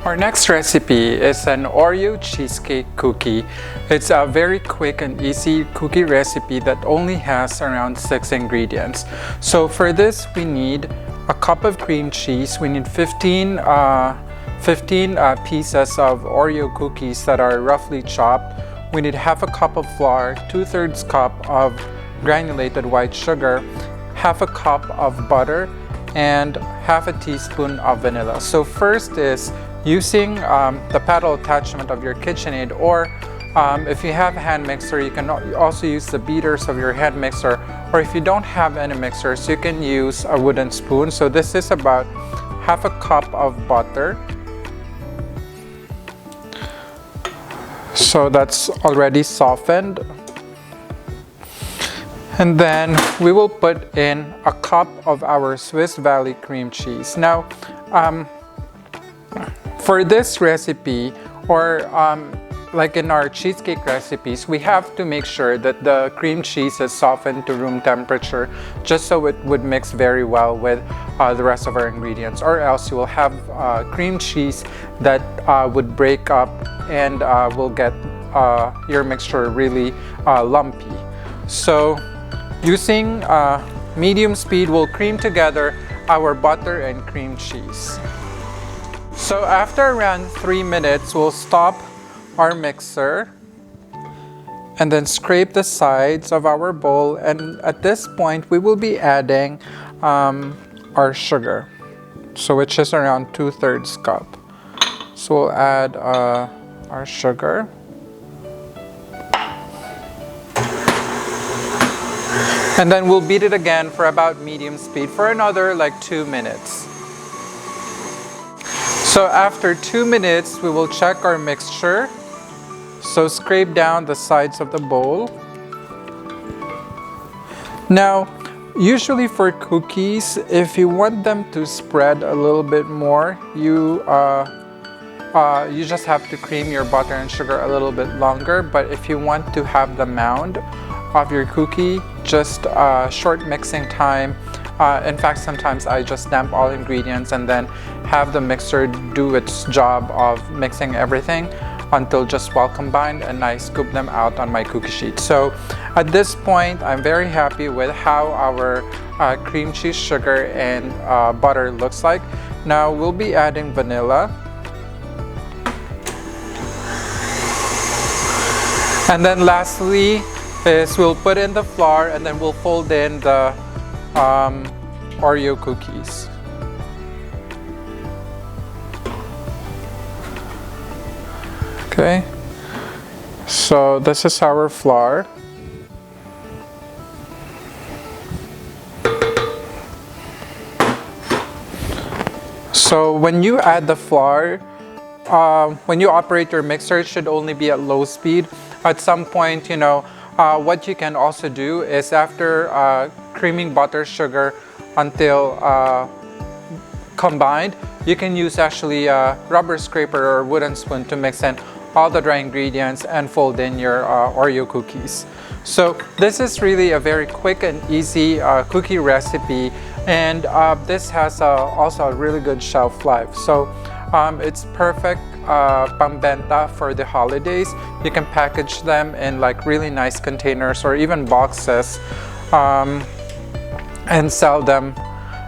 Our next recipe is an Oreo cheesecake cookie. It's a very quick and easy cookie recipe that only has around 6 ingredients. So for this, we need a cup of cream cheese. We need 15 pieces of Oreo cookies that are roughly chopped. We need half a cup of flour, 2/3 cup of granulated white sugar, half a cup of butter, and half a teaspoon of vanilla. So first is using the paddle attachment of your KitchenAid, or if you have a hand mixer, you can also use the beaters of your hand mixer, or if you don't have any mixers, you can use a wooden spoon. So this is about half a cup of butter. So that's already softened. And then we will put in a cup of our Swiss Valley cream cheese. Now, for this recipe, or like in our cheesecake recipes, we have to make sure that the cream cheese is softened to room temperature, just so it would mix very well with the rest of our ingredients, or else you will have cream cheese that would break up and will get your mixture really lumpy. So using medium speed, we'll cream together our butter and cream cheese. So after around 3 minutes, we'll stop our mixer and then scrape the sides of our bowl. And at this point, we will be adding our sugar, so which is around 2/3 cup. So we'll add our sugar. And then we'll beat it again for about medium speed for another like 2 minutes. So after 2 minutes, we will check our mixture. So scrape down the sides of the bowl. Now, usually for cookies, if you want them to spread a little bit more, you just have to cream your butter and sugar a little bit longer. But if you want to have the mound of your cookie, just short mixing time. In fact, sometimes I just damp all ingredients and then have the mixer do its job of mixing everything until just well combined, and I scoop them out on my cookie sheet. So at this point, I'm very happy with how our cream cheese, sugar, and butter looks like. Now we'll be adding vanilla. And then lastly is we'll put in the flour, and then we'll fold in the Oreo cookies. Okay, so this is our flour. So when you add the flour, when you operate your mixer, it should only be at low speed. At some point, what you can also do is after creaming butter, sugar until combined, you can use actually a rubber scraper or wooden spoon to mix in all the dry ingredients and fold in your Oreo cookies. So this is really a very quick and easy cookie recipe, and this has also a really good shelf life. So it's perfect pambenta for the holidays. You can package them in like really nice containers or even boxes and sell them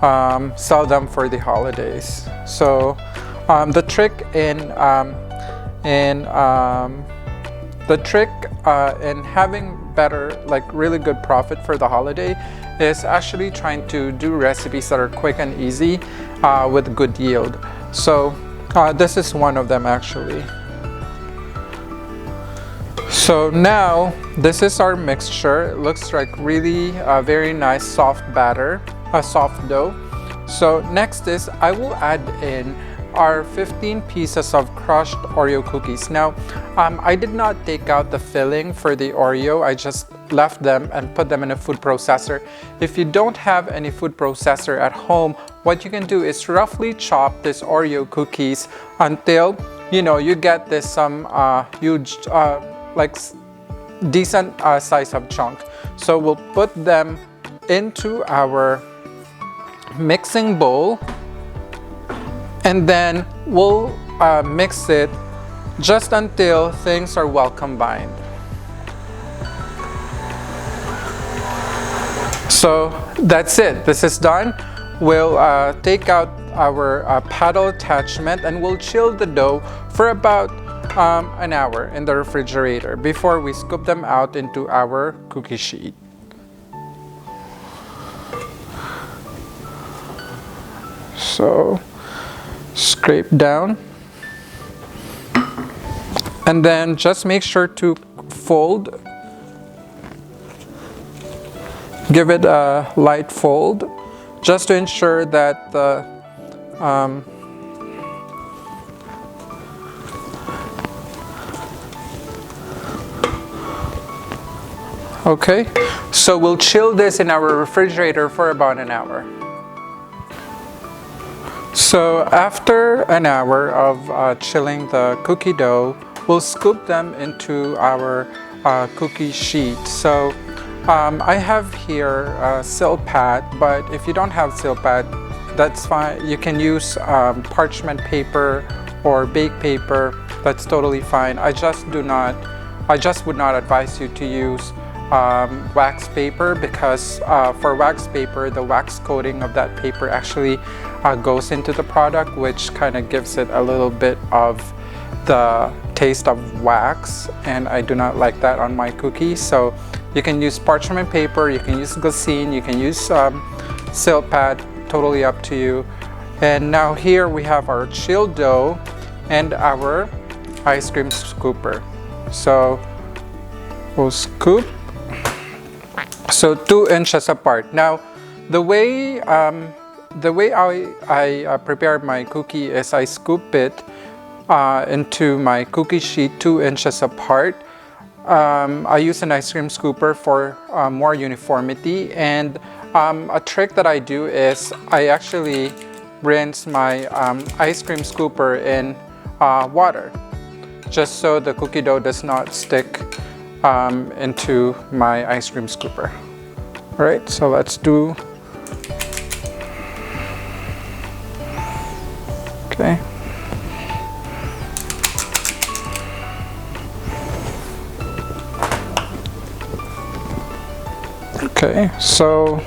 for the holidays. So the trick in having better, like really good profit for the holiday is actually trying to do recipes that are quick and easy with good yield. So this is one of them actually. So now this is our mixture. It looks like really very nice soft batter, a soft dough. So next is I will add in our 15 pieces of crushed Oreo cookies. Now, I did not take out the filling for the Oreo. I just left them and put them in a food processor. If you don't have any food processor at home, what you can do is roughly chop this Oreo cookies until you get this huge like decent size of chunk. So we'll put them into our mixing bowl, and then we'll mix it just until things are well combined. So that's it. This is done. We'll take out our paddle attachment and we'll chill the dough for about an hour in the refrigerator before we scoop them out into our cookie sheet. So scrape down and then just make sure to fold. Give it a light fold just to ensure that the okay, so we'll chill this in our refrigerator for about an hour. So after an hour of chilling the cookie dough, we'll scoop them into our cookie sheet. So I have here silpat, but if you don't have silpat, that's fine. You can use parchment paper or bake paper. That's totally fine. I just would not advise you to use wax paper because for wax paper, the wax coating of that paper actually goes into the product, which kind of gives it a little bit of the taste of wax, and I do not like that on my cookies. So you can use parchment paper, you can use glycine, you can use silpat, totally up to you. And now here we have our chilled dough and our ice cream scooper. So we'll scoop, so 2 inches apart. Now the way I prepare my cookie is I scoop it into my cookie sheet 2 inches apart. I use an ice cream scooper for more uniformity, and a trick that I do is I actually rinse my ice cream scooper in water just so the cookie dough does not stick into my ice cream scooper. All right, so let's do. Okay. Okay, so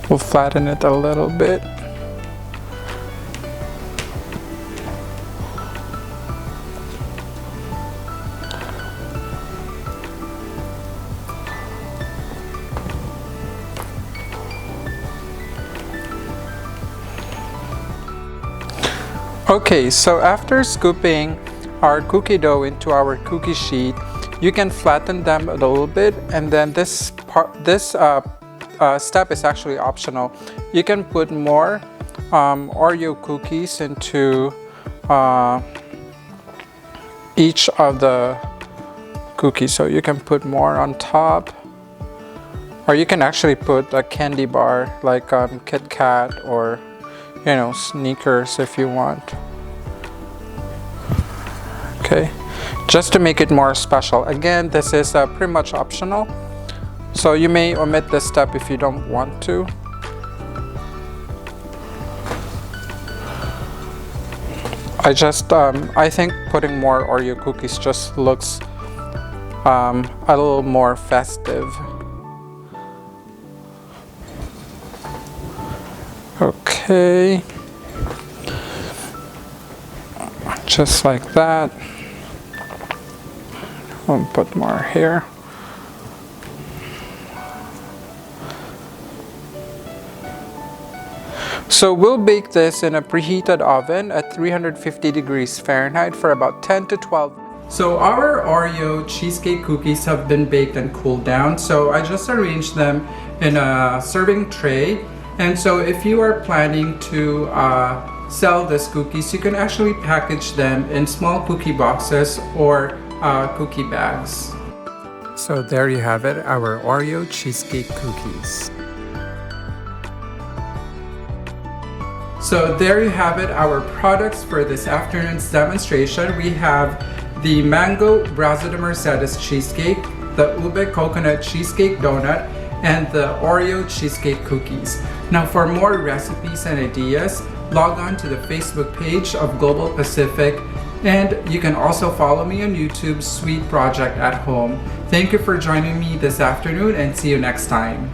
we'll flatten it a little bit. Okay, so after scooping our cookie dough into our cookie sheet, you can flatten them a little bit, and then this step is actually optional. You can put more Oreo cookies into each of the cookies. So you can put more on top, or you can actually put a candy bar like Kit Kat or Snickers if you want. Okay, just to make it more special. Again, this is pretty much optional, so you may omit this step if you don't want to. I think putting more Oreo cookies just looks a little more festive. Okay, just like that. I'll put more here. So we'll bake this in a preheated oven at 350 degrees Fahrenheit for about 10 to 12 minutes. So our Oreo cheesecake cookies have been baked and cooled down. So I just arranged them in a serving tray. And so if you are planning to sell these cookies, you can actually package them in small cookie boxes or cookie bags. So there you have it, our Oreo cheesecake cookies. So there you have it, our products for this afternoon's demonstration. We have the mango brazo de mercedes cheesecake, the ube coconut cheesecake donut, and the Oreo cheesecake cookies. Now for more recipes and ideas, log on to the Facebook page of Global Pacific, and you can also follow me on YouTube, Sweet Project at Home. Thank you for joining me this afternoon, and see you next time.